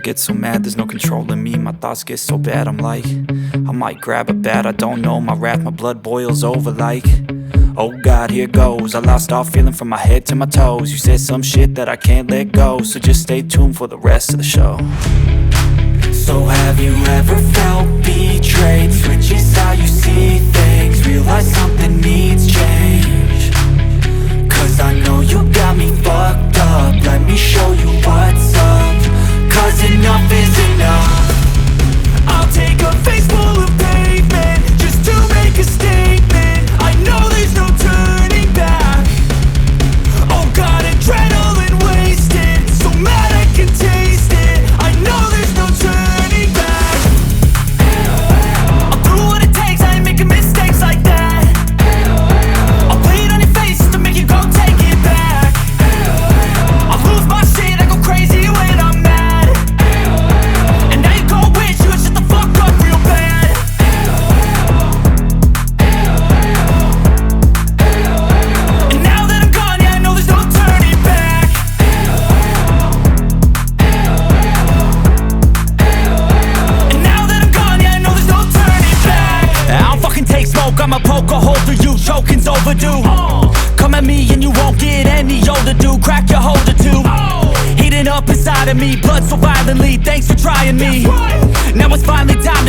get so mad, there's no controlling me. My thoughts get so bad, I'm like, I might grab a bat, I don't know. My wrath, my blood boils over like, oh God, here goes. I lost all feeling from my head to my toes. You said some shit that I can't let go, so just stay tuned for the rest of the show. So have you ever felt betrayed? Switches how you see things, realize something needs change. Cause I know you got me fucked up, let me show you what's up. Cause enough is enough. I'll take a face full of pavement just to make a statement. I know there's no turning back. Oh God, adrenaline wasted, so mad I can taste it. I know there's no turning back. I'll do what it takes, I ain't making mistakes like that. I'll bleed on your face just to make you go take it back. I'll lose my shit, I go crazy when I'm mad. And now you go wish you would shut the fuck up real bad. And now that I'm gone, yeah, I know there's no turning back. And now that I'm gone, yeah, I know there's no turning back. I don't fucking take smoke, I'ma poke a hole through you, choking's overdue. Come at me and you won't get any older, dude. Crack your holder too. Heating up inside of me, blood so violently. Thanks for trying me. Now it's finally time to